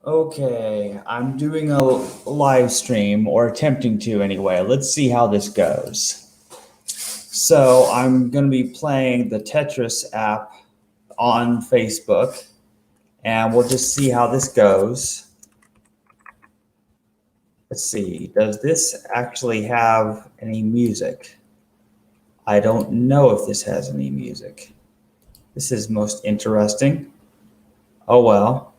Okay, I'm doing a live stream, or attempting to anyway. Let's see how this goes. So, I'm going to be playing the Tetris app on Facebook, and we'll just see how this goes. Let's see, does this actually have any music? I don't know if this has any music. This is most interesting. Oh well.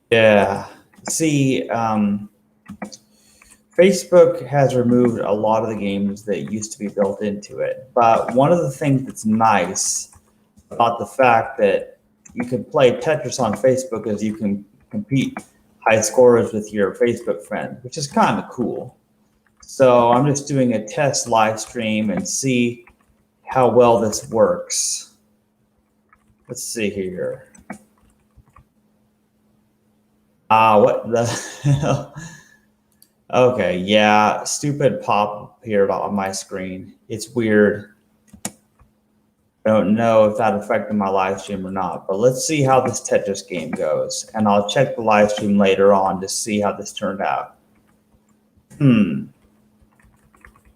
Yeah. See, Facebook has removed a lot of the games that used to be built into it. But one of the things that's nice about the fact that you can play Tetris on Facebook is you can compete high scores with your Facebook friends, which is kind of cool. So I'm just doing a test live stream and see how well this works. Let's see here. What the hell? Okay, yeah, stupid pop appeared on my screen. It's weird. I don't know if that affected my live stream or not, but let's see how this Tetris game goes. And I'll check the live stream later on to see how this turned out.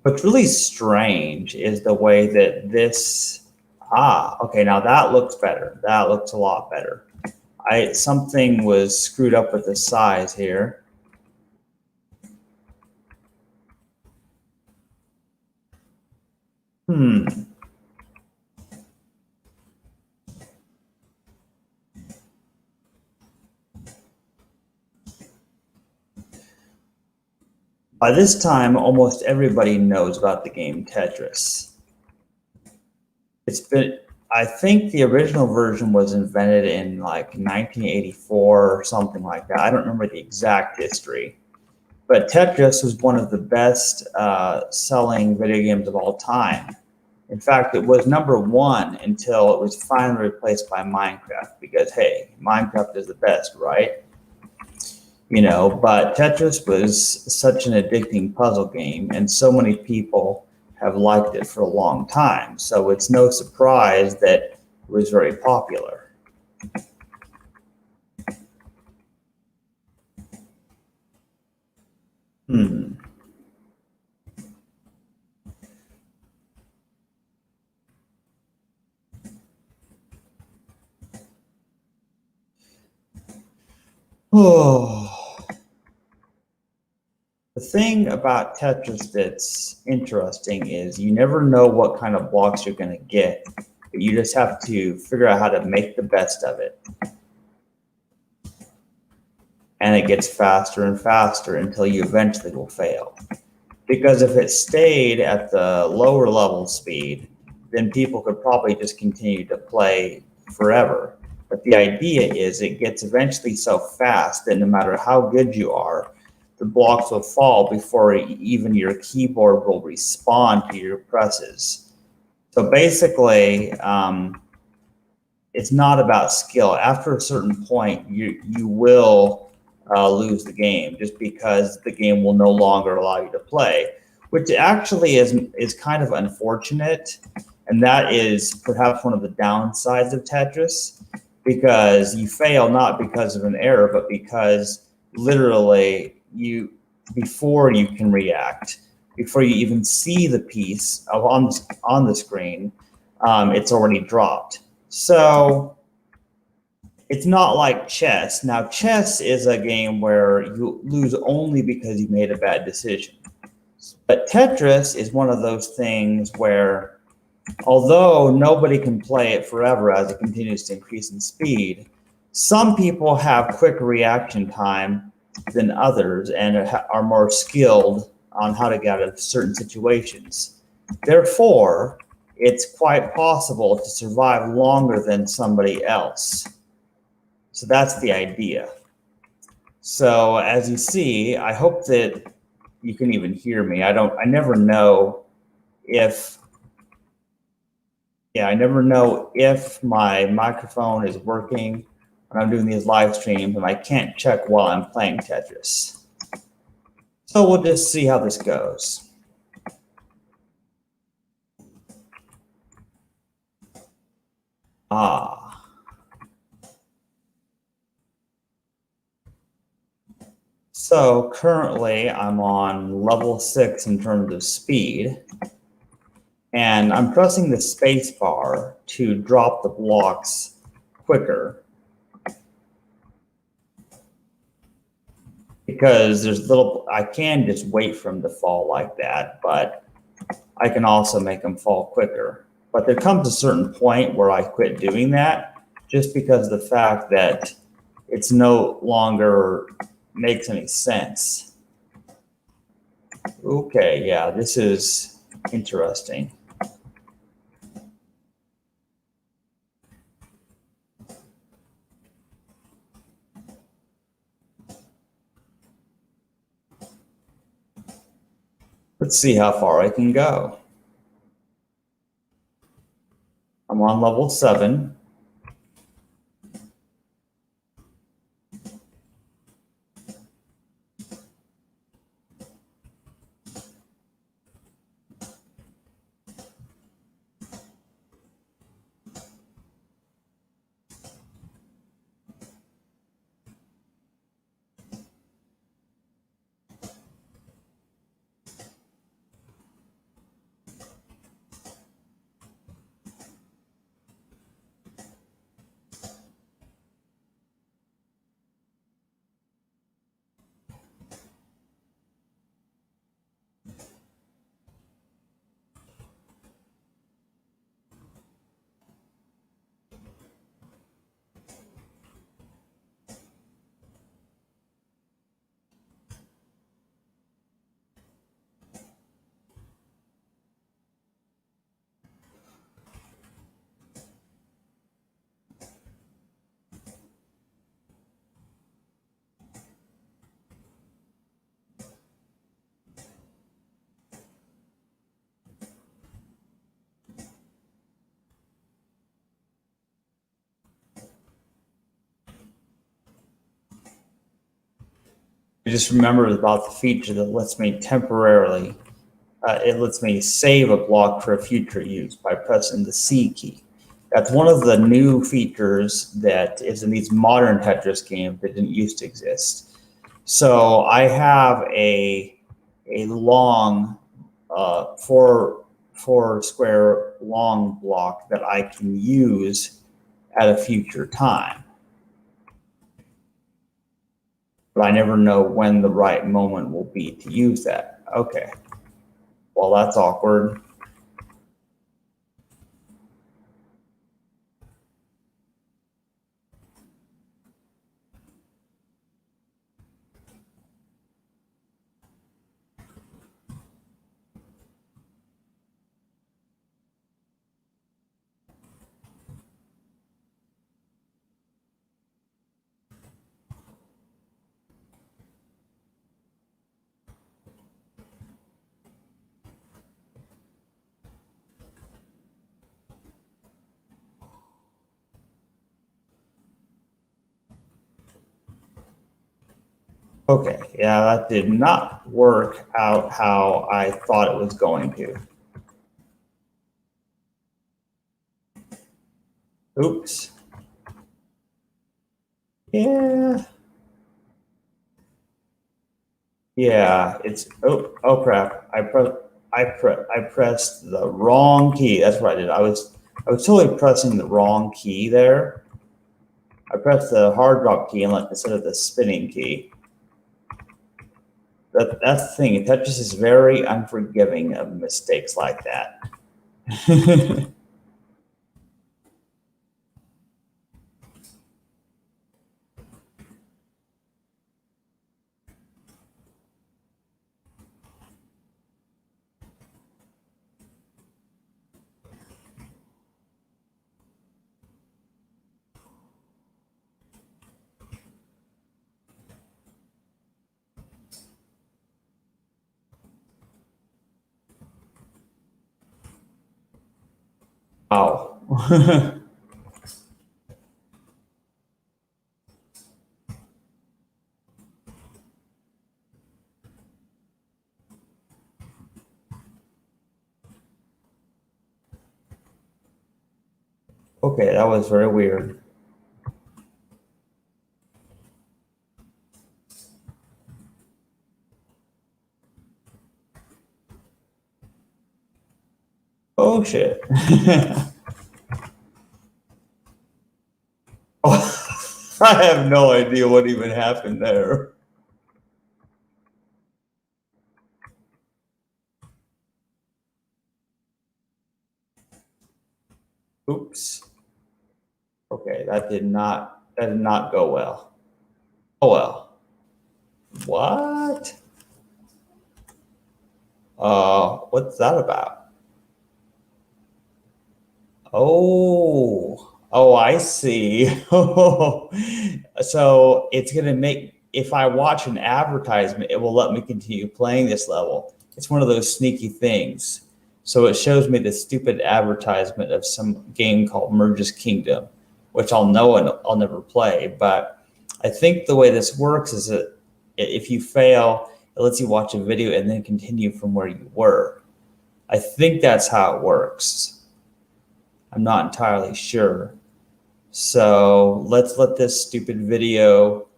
What's really strange is the way that this, okay, now that looks better. That looks a lot better. Something was screwed up with the size here. By this time, almost everybody knows about the game Tetris. I think the original version was invented in like 1984 or something like that. I don't remember the exact history. But Tetris was one of the best selling video games of all time. In fact, it was number one until it was finally replaced by Minecraft because, hey, Minecraft is the best, right? But Tetris was such an addicting puzzle game, and so many people have liked it for a long time. So it's no surprise that it was very popular. Oh. The thing about Tetris that's interesting is you never know what kind of blocks you're going to get, but you just have to figure out how to make the best of it. And it gets faster and faster until you eventually will fail. Because if it stayed at the lower level speed, then people could probably just continue to play forever. But the idea is it gets eventually so fast that no matter how good you are, the blocks will fall before even your keyboard will respond to your presses. So basically, it's not about skill. After a certain point, you will lose the game just because the game will no longer allow you to play, which actually is kind of unfortunate. And that is perhaps one of the downsides of Tetris, because you fail not because of an error, but because literally before you can react, before you even see the piece on the screen, it's already dropped. So it's not like chess. Now, chess is a game where you lose only because you made a bad decision. But Tetris is one of those things where, although nobody can play it forever as it continues to increase in speed, some people have quicker reaction time than others and are more skilled on how to get out of certain situations. Therefore, it's quite possible to survive longer than somebody else. So that's the idea. So as you see, I hope that you can even hear me. I never know if my microphone is working when I'm doing these live streams, and I can't check while I'm playing Tetris. So we'll just see how this goes. So currently I'm on level 6 in terms of speed, and I'm pressing the space bar to drop the blocks quicker, because I can just wait for them to fall like that, but I can also make them fall quicker. But there comes a certain point where I quit doing that, just because of the fact that it's no longer makes any sense. Okay, yeah, this is interesting. Let's see how far I can go. I'm on level 7. I just remembered about the feature that lets me temporarily, it lets me save a block for future use by pressing the C key. That's one of the new features that is in these modern Tetris games that didn't used to exist. So I have a long, four square long block that I can use at a future time. But I never know when the right moment will be to use that. Okay. Well, that's awkward. Okay, yeah, that did not work out how I thought it was going to. Oops. Yeah. Yeah, it's oh crap. I pressed the wrong key. That's what I did. I was totally pressing the wrong key there. I pressed the hard drop key instead of the spinning key. That's the thing. Tetris is very unforgiving of mistakes like that. Wow. Okay, that was very weird. Oh shit. Oh, I have no idea what even happened there. Oops. Okay, that did not go well. Oh well. What? What's that about? Oh, I see. So it's gonna make, if I watch an advertisement, it will let me continue playing this level. It's one of those sneaky things. So it shows me the stupid advertisement of some game called Merge's Kingdom, which I'll know and I'll never play. But I think the way this works is that if you fail, it lets you watch a video and then continue from where you were. I think that's how it works. I'm not entirely sure. So let's let this stupid video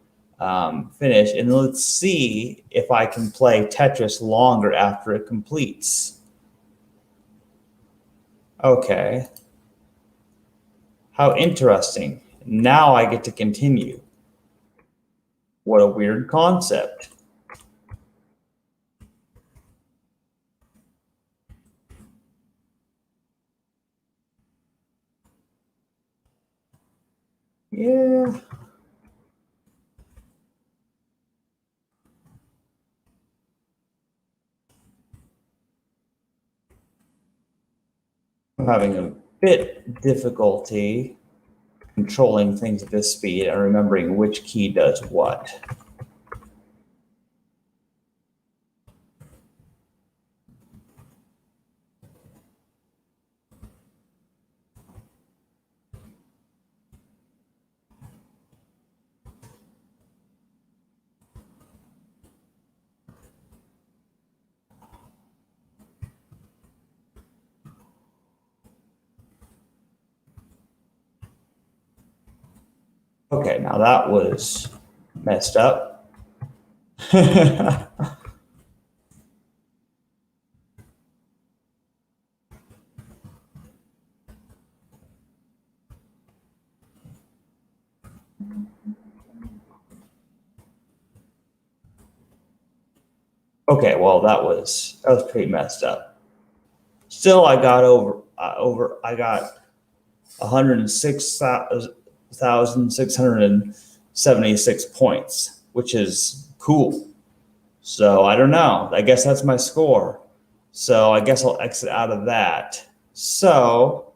finish, and let's see if I can play Tetris longer after it completes. Okay. How interesting. Now I get to continue. What a weird concept. Yeah. I'm having a bit difficulty controlling things at this speed and remembering which key does what. Okay, now that was messed up. Okay, well that was pretty messed up. Still, I got I got 106,676 points, which is cool. So I don't know. I guess that's my score. So I guess I'll exit out of that. So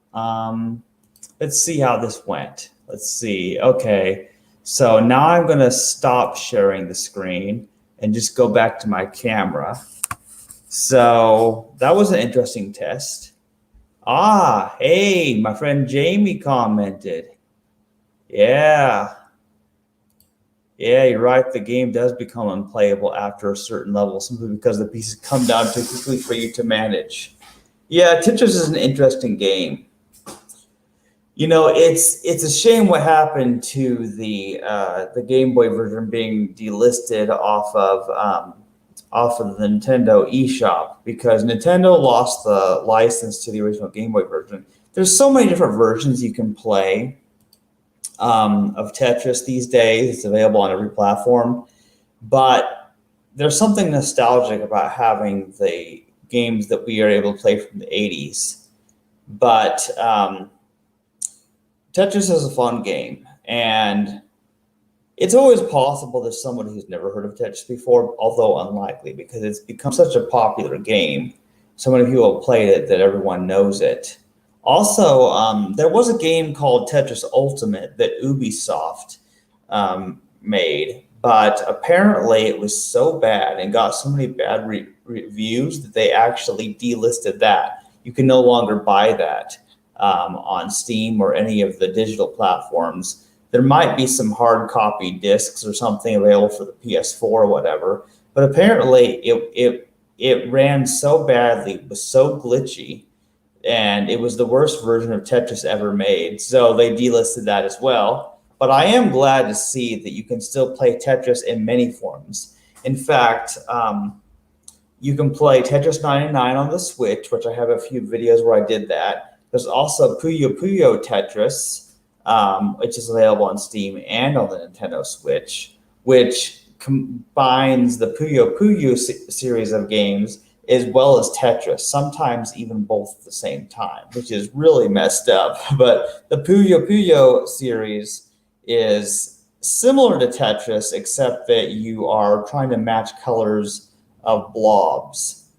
let's see how this went. Let's see. Okay. So now I'm going to stop sharing the screen and just go back to my camera. So that was an interesting test. Ah, hey, my friend Jamie commented. Yeah. Yeah, you're right. The game does become unplayable after a certain level simply because the pieces come down too quickly for you to manage. Yeah, Tetris is an interesting game. You know, it's a shame what happened to the Game Boy version being delisted off of the Nintendo eShop because Nintendo lost the license to the original Game Boy version. There's so many different versions you can play of Tetris these days. It's available on every platform, but there's something nostalgic about having the games that we are able to play from the 80s. But Tetris is a fun game, and it's always possible there's someone who's never heard of Tetris before, although unlikely because it's become such a popular game. So many people have played it that everyone knows it. Also, there was a game called Tetris Ultimate that Ubisoft made, but apparently it was so bad and got so many bad reviews that they actually delisted that. You can no longer buy that on Steam or any of the digital platforms. There might be some hard copy discs or something available for the PS4 or whatever, but apparently it ran so badly, it was so glitchy, and it was the worst version of Tetris ever made. So they delisted that as well. But I am glad to see that you can still play Tetris in many forms. In fact, You can play Tetris 99 on the Switch, which I have a few videos where I did that. There's also Puyo Puyo Tetris, which is available on Steam and on the Nintendo Switch, which combines the Puyo Puyo series of games as well as Tetris, sometimes even both at the same time, which is really messed up. But the Puyo Puyo series is similar to Tetris, except that you are trying to match colors of blobs.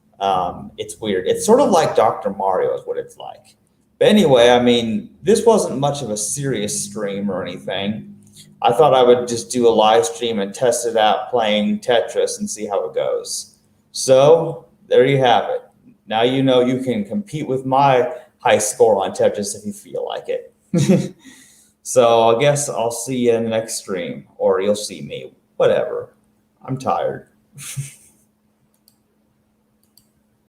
It's weird. It's sort of like Dr. Mario is what it's like. But anyway, I mean, this wasn't much of a serious stream or anything. I thought I would just do a live stream and test it out playing Tetris and see how it goes. So there you have it. Now you know you can compete with my high score on Tetris if you feel like it. So I guess I'll see you in the next stream, or you'll see me. Whatever. I'm tired.